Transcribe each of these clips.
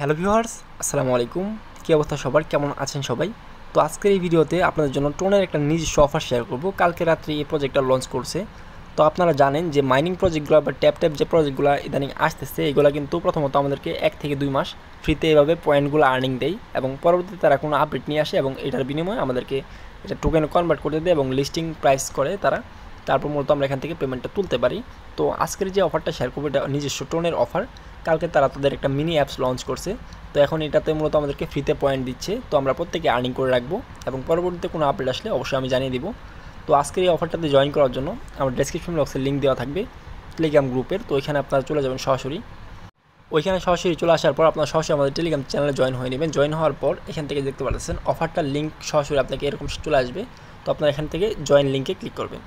Hello viewers, আসসালামু আলাইকুম। কী অবস্থা সবার, কেমন আছেন সবাই? তো আজকের এই ভিডিওতে আপনাদের জন্য টোনের একটা নিজস্ব অফার শেয়ার করব। কালকে রাত্রে এই প্রজেক্টটা লঞ্চ করছে। তো আপনারা জানেন যে মাইনিং প্রজেক্টগুলো বা ট্যাপ যে প্রজেক্টগুলো ইদানিং আসতেছে, এগুলো কিন্তু প্রথমত আমাদেরকে 1 থেকে 2 মাস ফ্রিতে এভাবে পয়েন্টগুলো আর্নিং দেয় এবং পরবর্তীতে তারা কোনো আপডেট নিয়ে আসে এবং এটার বিনিময়ে আমাদেরকে এটা টোকেনে কনভার্ট করে দেয় এবং লিস্টিং প্রাইস করে তারা। তারপর মূলত আমরা এখান থেকে পেমেন্টটা তুলতে পারি। তো আজকের যে অফারটা শেয়ার করবো এটা নিজস্ব টোনের অফার। কালকে তারা তাদের একটা মিনি অ্যাপস লঞ্চ করছে। তো এখন এটাতে মূলত আমাদেরকে ফ্রিতে পয়েন্ট দিচ্ছে। তো আমরা প্রত্যেকে আর্নিং করে রাখবো এবং পরবর্তীতে কোনো আপডেট আসলে অবশ্যই আমি জানিয়ে দিব। তো আজকের এই অফারটাতে জয়েন করার জন্য আমার ডেসক্রিপশন বক্সে লিঙ্ক দেওয়া থাকবে টেলিগ্রাম গ্রুপের। তো ওইখানে আপনারা চলে যাবেন সরাসরি। ওইখানে সরাসরি চলে আসার পর আপনারা সরাসরি আমাদের টেলিগ্রাম চ্যানেলে জয়েন হয়ে নেবেন। জয়েন হওয়ার পর এখান থেকে দেখতে পাচ্ছেন অফারটার লিঙ্ক সরাসরি আপনাকে এরকম চলে আসবে। তো আপনারা এখান থেকে জয়েন লিঙ্কে ক্লিক করবেন।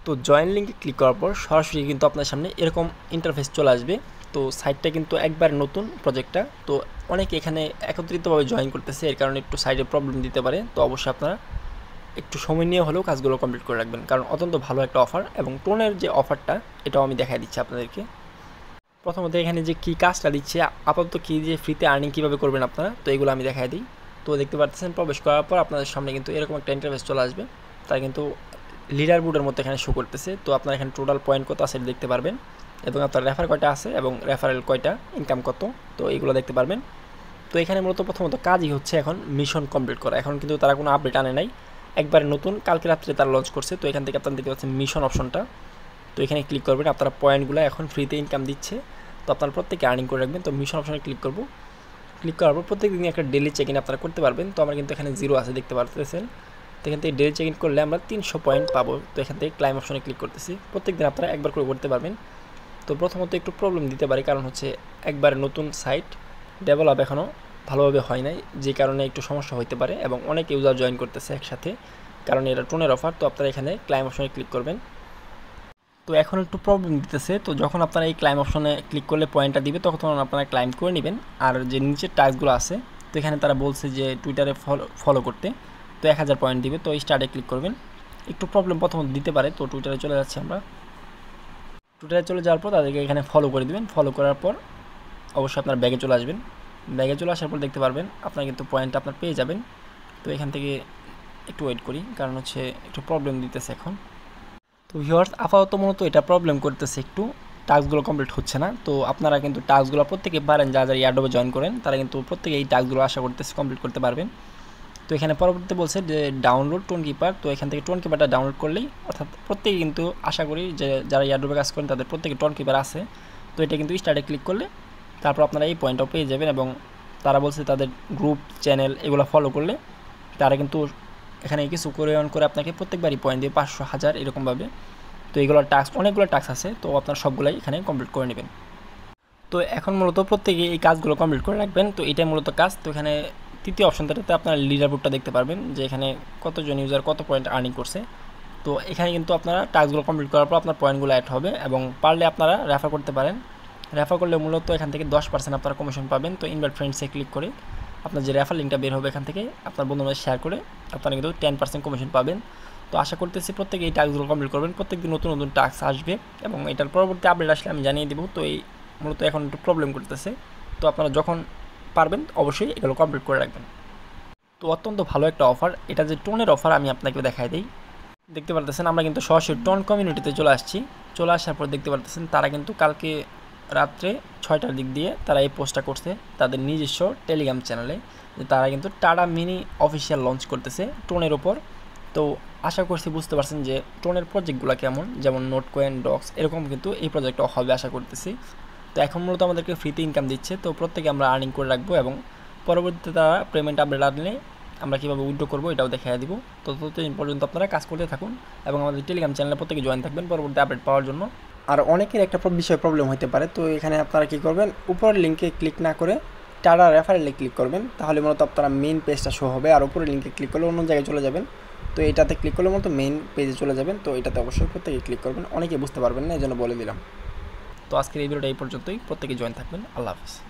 তো জয়েন লিঙ্কে ক্লিক করার পর সরাসরি কিন্তু আপনার সামনে এরকম ইন্টারফেস চলে আসবে। তো সাইটটা কিন্তু একবার নতুন প্রজেক্টটা, তো অনেকে এখানে একত্রিতভাবে জয়েন করতেছে, এর কারণে একটু সাইডে প্রবলেম দিতে পারে। তো অবশ্যই আপনারা একটু সময় নিয়ে হলেও কাজগুলো কমপ্লিট করে রাখবেন, কারণ অত্যন্ত ভালো একটা অফার এবং টোনের যে অফারটা এটাও আমি দেখাই দিচ্ছি আপনাদেরকে। প্রথমত এখানে যে কী কাজটা দিচ্ছে, আপাতত কী যে ফ্রিতে আর্নিং কীভাবে করবেন আপনারা, তো এগুলো আমি দেখাই দিই। তো দেখতে পাচ্ছেন প্রবেশ করার পর আপনাদের সামনে কিন্তু এরকম একটা ইন্টারফেস চলে আসবে। তাই কিন্তু লিডার বোর্ডের মতো এখানে শো করতেছে। তো আপনারা এখানে টোটাল পয়েন্ট কত আছে দেখতে পারবেন এবং আপনার রেফার কয়টা আছে এবং রেফারেল কয়টা, ইনকাম কত, তো এইগুলো দেখতে পারবেন। তো এখানে মূলত প্রথমত কাজই হচ্ছে এখন মিশন কমপ্লিট করা। এখন কিন্তু তারা কোনো আপডেট আনে নাই, একবার নতুন কালকে রাত্রে তারা লঞ্চ করছে। তো এখান থেকে আপনারা দেখতে পাচ্ছেন মিশন অপশনটা, তো এখানে ক্লিক করবেন। আপনারা পয়েন্টগুলো এখন ফ্রিতে ইনকাম দিচ্ছে, তো আপনারা প্রত্যেকে আর্নিং করে রাখবেন। তো মিশন অপশনে ক্লিক করব। ক্লিক করার পর প্রত্যেক দিনই একটা ডেলি চেক ইন আপনারা করতে পারবেন। তো আমরা কিন্তু এখানে 0 আছে দেখতে পারতেছেন। তো এখান থেকে ডেলি চেক ইন করলে আমরা 300 পয়েন্ট পাবো। তো এখান থেকে ক্লাইম অপশনে ক্লিক করতেছি। প্রত্যেকদিন আপনারা একবার করে করতে পারবেন। তো প্রথমত একটু প্রবলেম দিতে পারে, কারণ হচ্ছে একবার নতুন সাইট, ডেভেলপ এখনও ভালোভাবে হয় নাই, যে কারণে একটু সমস্যা হতে পারে এবং অনেক ইউজার জয়েন করতেছে একসাথে, কারণ এটা টোনের অফার। তো আপনারা এখানে ক্লাইম অপশনে ক্লিক করবেন। তো এখন একটু প্রবলেম দিতেছে। তো যখন আপনারা এই ক্লাইম অপশনে ক্লিক করলে পয়েন্টটা দিবে, তখন আপনারা ক্লাইম করে নেবেন। আর যে নিচের টাস্কগুলো আছে, তো এখানে তারা বলছে যে টুইটারে ফলো করতে, তো 1000 পয়েন্ট দিবে। তো স্টার্টে ক্লিক করবেন। একটু প্রবলেম প্রথমত দিতে পারে। তো টুইটারে চলে যাচ্ছি আমরা। টুইটারে চলে যাওয়ার পর তাদেরকে এখানে ফলো করে দেবেন। ফলো করার পর অবশ্যই আপনার ব্যাগে চলে আসবেন। ব্যাগে চলে আসার পর দেখতে পারবেন আপনার কিন্তু পয়েন্টটা আপনার পেয়ে যাবেন। তো এখান থেকে একটু ওয়েট করি, কারণ হচ্ছে একটু প্রবলেম দিতেছে এখন। তো ভিউয়ার্স, আপাতত মূলত এটা প্রবলেম করতেছে, একটু টাস্কগুলো কমপ্লিট হচ্ছে না। তো আপনারা কিন্তু টাস্কগুলো প্রত্যেকে পারেন, যারা এয়ারড্রপে জয়েন করেন তারা কিন্তু প্রত্যেকে এই টাস্কগুলো আশা করতেছে কমপ্লিট করতে পারবেন। তো এখানে পরবর্তীতে বলছে যে ডাউনলোড টোন কিপার। তো এখান থেকে টোন কিপারটা ডাউনলোড করলেই, অর্থাৎ প্রত্যেকে কিন্তু আশা করি যে যারা এয়ারড্রপে কাজ করেন তাদের প্রত্যেকে টোন কিপার আছে। তো এটা কিন্তু স্টার্টে ক্লিক করলে তারপর আপনারা এই পয়েন্টটাও পেয়ে যাবেন এবং তারা বলছে তাদের গ্রুপ চ্যানেল এগুলো ফলো করলে তারা কিন্তু এখানে কিছু করে অন করে আপনাকে প্রত্যেকবারই পয়েন্ট দিয়ে 500, 1000 এরকমভাবে। তো এগুলোর টাস্ক, অনেকগুলো টাস্ক আছে, তো আপনার সবগুলাই এখানে কমপ্লিট করে নেবেন। তো এখন মূলত প্রত্যেকে এই কাজগুলো কমপ্লিট করে রাখবেন। তো এটাই মূলত কাজ। তো এখানে তৃতীয় অপশনটাতে আপনার লিডার বোর্ডটা দেখতে পারবেন যে এখানে কতজন ইউজার কত পয়েন্ট আর্নিং করছে। তো এখানে কিন্তু আপনারা টাস্কগুলো কমপ্লিট করার পর আপনার পয়েন্টগুলো অ্যাড হবে এবং পারলে আপনারা রেফার করতে পারেন। রেফার করলে মূলত এখান থেকে 10% আপনারা কমিশন পাবেন। তো ইনভাইট ফ্রেন্ডসে ক্লিক করে আপনার যে রেফার লিঙ্কটা বের হবে এখান থেকে আপনার বন্ধুদের শেয়ার করে আপনারা কিন্তু 10% কমিশন পাবেন। তো আশা করতেছি প্রত্যেকে এই টাস্কগুলো কমপ্লিট করবেন। প্রত্যেকদিন নতুন নতুন টাস্ক আসবে এবং এটার পরবর্তী আপডেট আসলে আমি জানিয়ে দেবো। তো এই মূলত এখন একটু প্রবলেম করতেছে। তো আপনারা যখন পারবেন অবশ্যই এগুলো কমপ্লিট করে রাখবেন। তো অত্যন্ত ভালো একটা অফার, এটা যে টোনের অফার আমি আপনাকে দেখাই দিই। দেখতে পারতেছেন আমরা কিন্তু সরাসরি টোন কমিউনিটিতে চলে আসছি। চলে আসার পর দেখতে পারতেছেন তারা কিন্তু কালকে রাত্রে 6টার দিক দিয়ে তারা এই পোস্টটা করছে তাদের নিজস্ব টেলিগ্রাম চ্যানেলে, যে তারা কিন্তু টাটা মিনি অফিসিয়াল লঞ্চ করতেছে টোনের ওপর। তো আশা করছি বুঝতে পারছেন যে টোনের প্রজেক্টগুলো কেমন, যেমন নোট কয়েন, ডক্স, এরকম কিন্তু এই প্রজেক্টটা হবে আশা করতেছি। তো এখন মূলত আমাদেরকে ফ্রিতে ইনকাম দিচ্ছে, তো প্রত্যেকে আমরা আর্নিং করে রাখবো এবং পরবর্তীতে তারা পেমেন্ট আপডেট আনলে আমরা কীভাবে উইথড্র করবো এটাও দেখিয়ে দিব। তো ততদিন পর্যন্ত আপনারা কাজ করতে থাকুন এবং আমাদের টেলিগ্রাম চ্যানেলে প্রত্যেকে জয়েন থাকবেন পরবর্তী আপডেট পাওয়ার জন্য। আর অনেকের একটা বিষয় প্রবলেম হতে পারে। তো এখানে আপনারা কী করবেন, উপরের লিঙ্কে ক্লিক না করে টাটা রেফারেলে ক্লিক করবেন, তাহলে মূলত আপনারা মেইন পেজটা শো হবে। আর উপরের লিঙ্কে ক্লিক করলে অন্য জায়গায় চলে যাবেন। তো এটাতে ক্লিক করলে মূলত মেইন পেজে চলে যাবেন। তো এটাতে অবশ্যই প্রত্যেকে ক্লিক করবেন, অনেকে বুঝতে পারবেন না, এই জন্য বলে দিলাম। তো আজকের এই ভিডিওটা এই পর্যন্তই। প্রত্যেকে জয়েন থাকবেন। আল্লাহ হাফিজ।